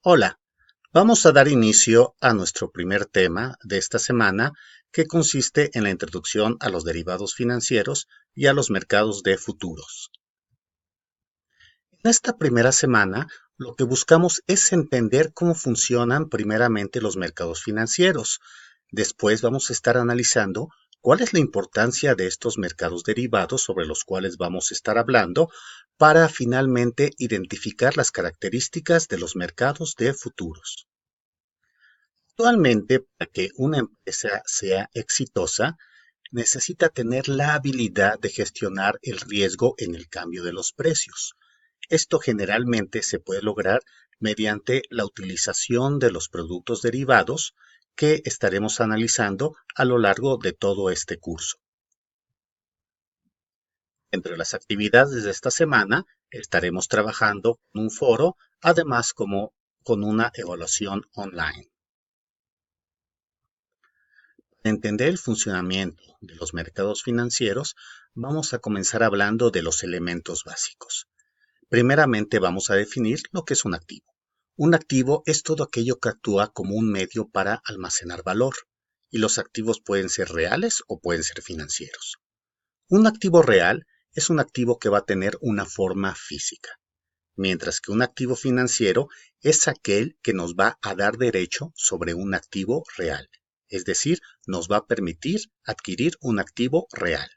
Hola, vamos a dar inicio a nuestro primer tema de esta semana, que consiste en la introducción a los derivados financieros y a los mercados de futuros. En esta primera semana, lo que buscamos es entender cómo funcionan primeramente los mercados financieros. Después vamos a estar analizando cuál es la importancia de estos mercados derivados sobre los cuales vamos a estar hablando para finalmente identificar las características de los mercados de futuros. Actualmente, para que una empresa sea exitosa, necesita tener la habilidad de gestionar el riesgo en el cambio de los precios. Esto generalmente se puede lograr mediante la utilización de los productos derivados que estaremos analizando a lo largo de todo este curso. Entre las actividades de esta semana estaremos trabajando en un foro, además como con una evaluación online. Para entender el funcionamiento de los mercados financieros, vamos a comenzar hablando de los elementos básicos. Primeramente vamos a definir lo que es un activo. Un activo es todo aquello que actúa como un medio para almacenar valor, y los activos pueden ser reales o pueden ser financieros. Un activo real es un activo que va a tener una forma física, mientras que un activo financiero es aquel que nos va a dar derecho sobre un activo real, es decir, nos va a permitir adquirir un activo real.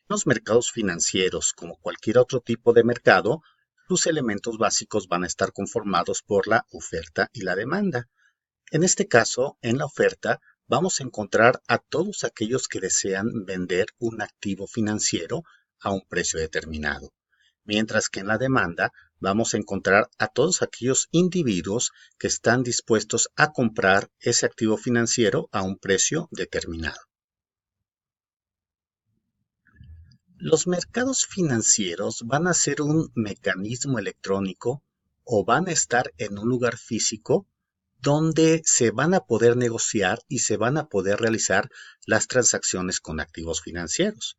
Los mercados financieros, como cualquier otro tipo de mercado, sus elementos básicos van a estar conformados por la oferta y la demanda. En este caso, en la oferta, vamos a encontrar a todos aquellos que desean vender un activo financiero a un precio determinado, mientras que en la demanda vamos a encontrar a todos aquellos individuos que están dispuestos a comprar ese activo financiero a un precio determinado. Los mercados financieros van a ser un mecanismo electrónico o van a estar en un lugar físico donde se van a poder negociar y se van a poder realizar las transacciones con activos financieros.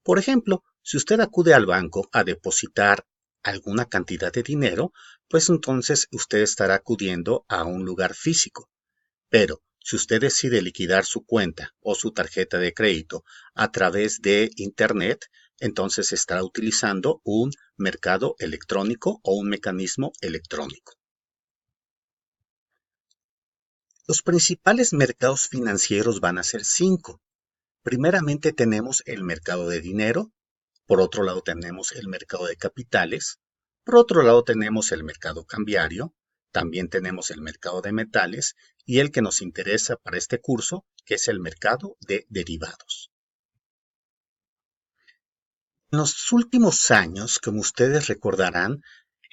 Por ejemplo, si usted acude al banco a depositar alguna cantidad de dinero, pues entonces usted estará acudiendo a un lugar físico. Pero si usted decide liquidar su cuenta o su tarjeta de crédito a través de Internet, entonces estará utilizando un mercado electrónico o un mecanismo electrónico. Los principales mercados financieros van a ser 5. Primeramente tenemos el mercado de dinero, por otro lado tenemos el mercado de capitales, por otro lado tenemos el mercado cambiario, también tenemos el mercado de metales y el que nos interesa para este curso, que es el mercado de derivados. En los últimos años, como ustedes recordarán,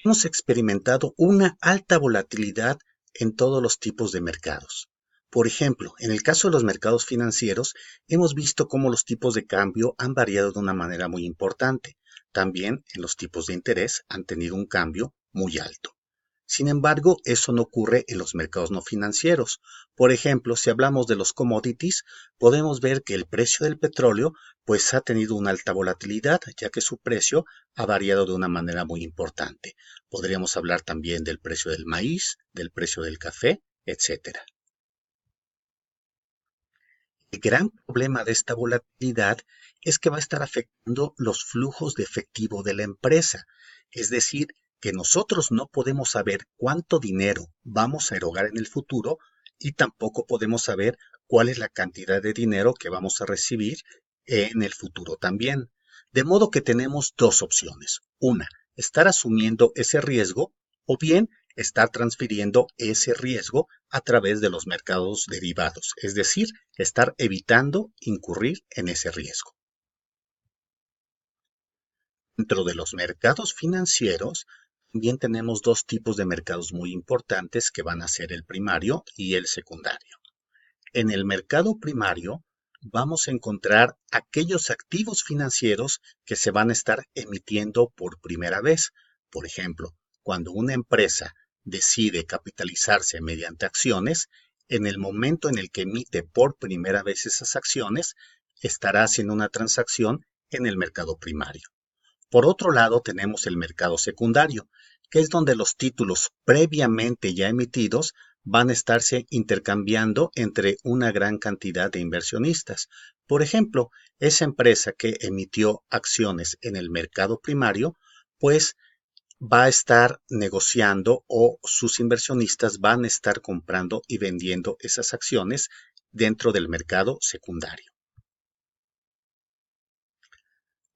hemos experimentado una alta volatilidad en todos los tipos de mercados. Por ejemplo, en el caso de los mercados financieros, hemos visto cómo los tipos de cambio han variado de una manera muy importante. También en los tipos de interés han tenido un cambio muy alto. Sin embargo, eso no ocurre en los mercados no financieros. Por ejemplo, si hablamos de los commodities, podemos ver que el precio del petróleo pues ha tenido una alta volatilidad, ya que su precio ha variado de una manera muy importante. Podríamos hablar también del precio del maíz, del precio del café, etcétera. El gran problema de esta volatilidad es que va a estar afectando los flujos de efectivo de la empresa, es decir, que nosotros no podemos saber cuánto dinero vamos a erogar en el futuro y tampoco podemos saber cuál es la cantidad de dinero que vamos a recibir en el futuro también. De modo que tenemos dos opciones. Una, estar asumiendo ese riesgo o bien estar transfiriendo ese riesgo a través de los mercados derivados, es decir, estar evitando incurrir en ese riesgo. Dentro de los mercados financieros, también tenemos dos tipos de mercados muy importantes que van a ser el primario y el secundario. En el mercado primario vamos a encontrar aquellos activos financieros que se van a estar emitiendo por primera vez. Por ejemplo, cuando una empresa decide capitalizarse mediante acciones, en el momento en el que emite por primera vez esas acciones, estará haciendo una transacción en el mercado primario. Por otro lado, tenemos el mercado secundario, que es donde los títulos previamente ya emitidos van a estarse intercambiando entre una gran cantidad de inversionistas. Por ejemplo, esa empresa que emitió acciones en el mercado primario, pues va a estar negociando o sus inversionistas van a estar comprando y vendiendo esas acciones dentro del mercado secundario.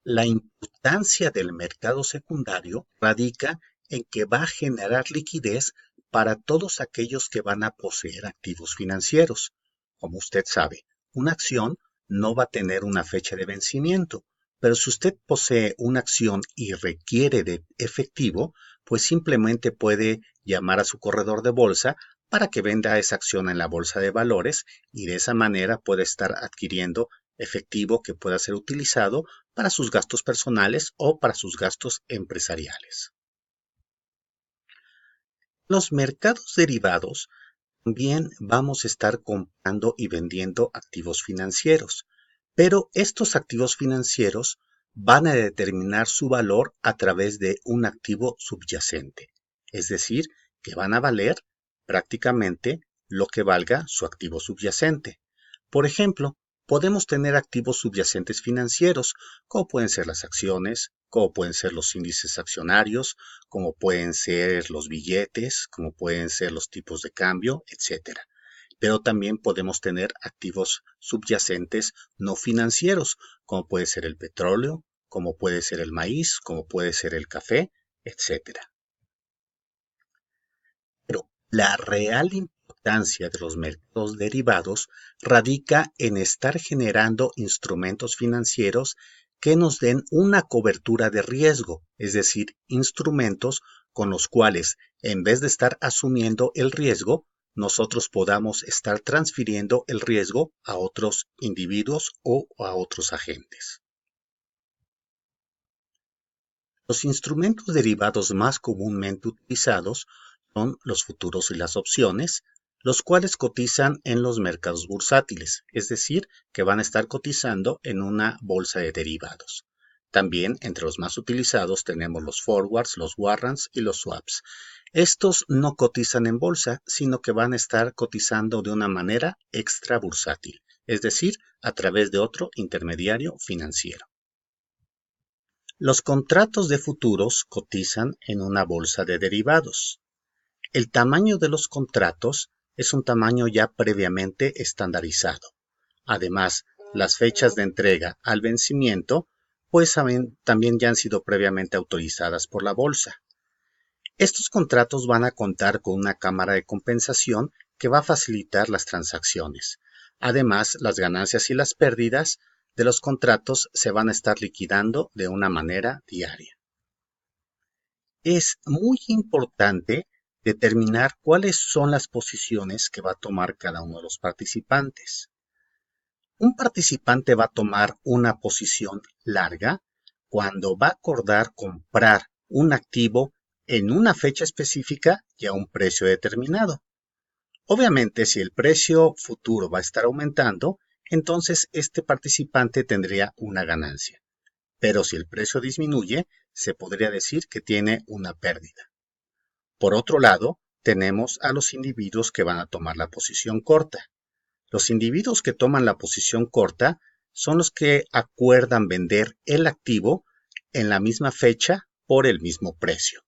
La importancia del mercado secundario radica en que va a generar liquidez para todos aquellos que van a poseer activos financieros. Como usted sabe, una acción no va a tener una fecha de vencimiento, pero si usted posee una acción y requiere de efectivo, pues simplemente puede llamar a su corredor de bolsa para que venda esa acción en la bolsa de valores y de esa manera puede estar adquiriendo efectivo que pueda ser utilizado para sus gastos personales o para sus gastos empresariales. Los mercados derivados también vamos a estar comprando y vendiendo activos financieros, pero estos activos financieros van a determinar su valor a través de un activo subyacente, es decir, que van a valer prácticamente lo que valga su activo subyacente. Por ejemplo, podemos tener activos subyacentes financieros, como pueden ser las acciones, como pueden ser los índices accionarios, como pueden ser los billetes, como pueden ser los tipos de cambio, etcétera. Pero también podemos tener activos subyacentes no financieros, como puede ser el petróleo, como puede ser el maíz, como puede ser el café, etcétera. Pero la real importancia de los mercados derivados radica en estar generando instrumentos financieros que nos den una cobertura de riesgo, es decir, instrumentos con los cuales, en vez de estar asumiendo el riesgo, nosotros podamos estar transfiriendo el riesgo a otros individuos o a otros agentes. Los instrumentos derivados más comúnmente utilizados son los futuros y las opciones, los cuales cotizan en los mercados bursátiles, es decir, que van a estar cotizando en una bolsa de derivados. También entre los más utilizados tenemos los forwards, los warrants y los swaps. Estos no cotizan en bolsa, sino que van a estar cotizando de una manera extra bursátil, es decir, a través de otro intermediario financiero. Los contratos de futuros cotizan en una bolsa de derivados. El tamaño de los contratos es un tamaño ya previamente estandarizado. Además, las fechas de entrega al vencimiento pues también ya han sido previamente autorizadas por la bolsa. Estos contratos van a contar con una cámara de compensación que va a facilitar las transacciones. Además, las ganancias y las pérdidas de los contratos se van a estar liquidando de una manera diaria. Es muy importante determinar cuáles son las posiciones que va a tomar cada uno de los participantes. Un participante va a tomar una posición larga cuando va a acordar comprar un activo en una fecha específica y a un precio determinado. Obviamente, si el precio futuro va a estar aumentando, entonces este participante tendría una ganancia. Pero si el precio disminuye, se podría decir que tiene una pérdida. Por otro lado, tenemos a los individuos que van a tomar la posición corta. Los individuos que toman la posición corta son los que acuerdan vender el activo en la misma fecha por el mismo precio.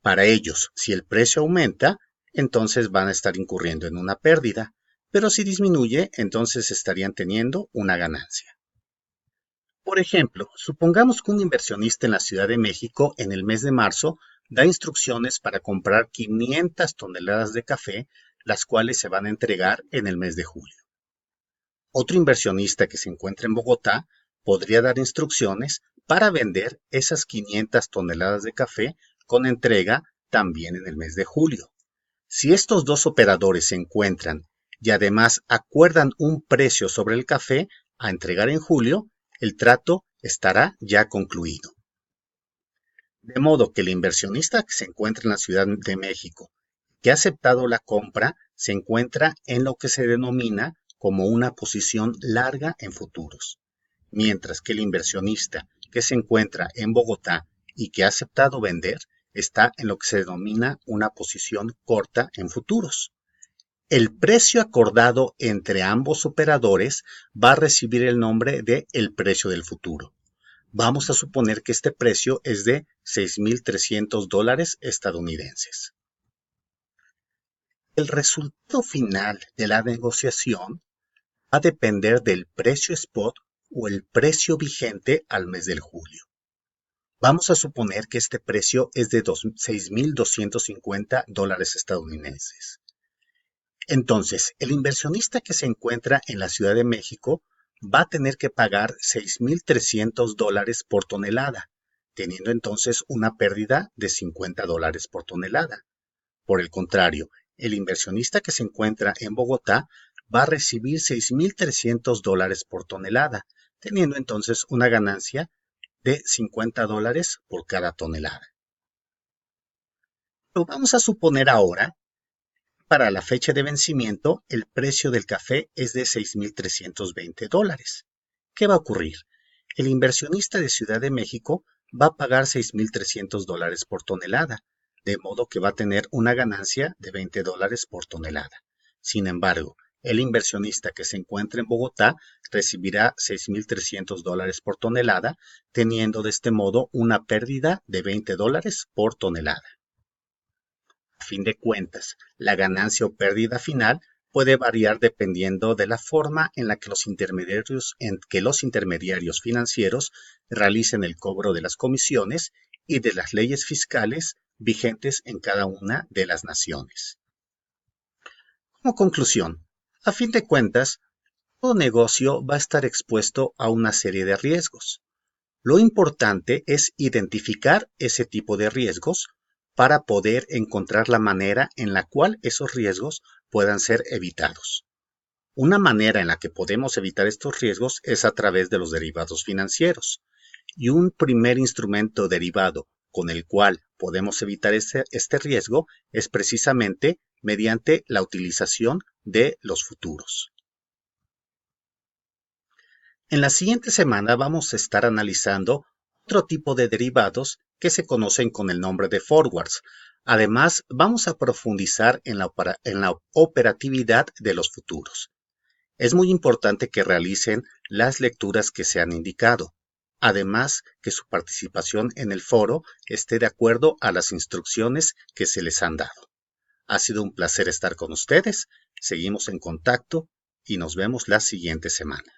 Para ellos, si el precio aumenta, entonces van a estar incurriendo en una pérdida, pero si disminuye, entonces estarían teniendo una ganancia. Por ejemplo, supongamos que un inversionista en la Ciudad de México en el mes de marzo da instrucciones para comprar 500 toneladas de café, las cuales se van a entregar en el mes de julio. Otro inversionista que se encuentra en Bogotá podría dar instrucciones para vender esas 500 toneladas de café con entrega también en el mes de julio. Si estos dos operadores se encuentran y además acuerdan un precio sobre el café a entregar en julio, el trato estará ya concluido. De modo que el inversionista que se encuentra en la Ciudad de México, que ha aceptado la compra, se encuentra en lo que se denomina como una posición larga en futuros. mientras que el inversionista que se encuentra en Bogotá y que ha aceptado vender está en lo que se denomina una posición corta en futuros. El precio acordado entre ambos operadores va a recibir el nombre de el precio del futuro. Vamos a suponer que este precio es de $6,300 estadounidenses. El resultado final de la negociación va a depender del precio spot o el precio vigente al mes de julio. Vamos a suponer que este precio es de $6,250 estadounidenses. Entonces, el inversionista que se encuentra en la Ciudad de México va a tener que pagar $6,300 por tonelada, teniendo entonces una pérdida de $50 por tonelada. Por el contrario, el inversionista que se encuentra en Bogotá va a recibir $6,300 por tonelada, teniendo entonces una ganancia de $50 por cada tonelada. Pero vamos a suponer ahora, para la fecha de vencimiento, el precio del café es de $6,320. ¿Qué va a ocurrir? El inversionista de Ciudad de México va a pagar $6,300 por tonelada, de modo que va a tener una ganancia de $20 por tonelada. Sin embargo, el inversionista que se encuentra en Bogotá recibirá $6,300 por tonelada, teniendo de este modo una pérdida de $20 por tonelada. A fin de cuentas, la ganancia o pérdida final puede variar dependiendo de la forma en la que los intermediarios financieros realicen el cobro de las comisiones y de las leyes fiscales vigentes en cada una de las naciones. Como conclusión, a fin de cuentas, todo negocio va a estar expuesto a una serie de riesgos. Lo importante es identificar ese tipo de riesgos para poder encontrar la manera en la cual esos riesgos puedan ser evitados. Una manera en la que podemos evitar estos riesgos es a través de los derivados financieros. Y un primer instrumento derivado con el cual podemos evitar este riesgo es precisamente mediante la utilización de los futuros. En la siguiente semana vamos a estar analizando otro tipo de derivados que se conocen con el nombre de forwards. Además, vamos a profundizar en la operatividad de los futuros. Es muy importante que realicen las lecturas que se han indicado. Además, que su participación en el foro esté de acuerdo a las instrucciones que se les han dado. Ha sido un placer estar con ustedes. Seguimos en contacto y nos vemos la siguiente semana.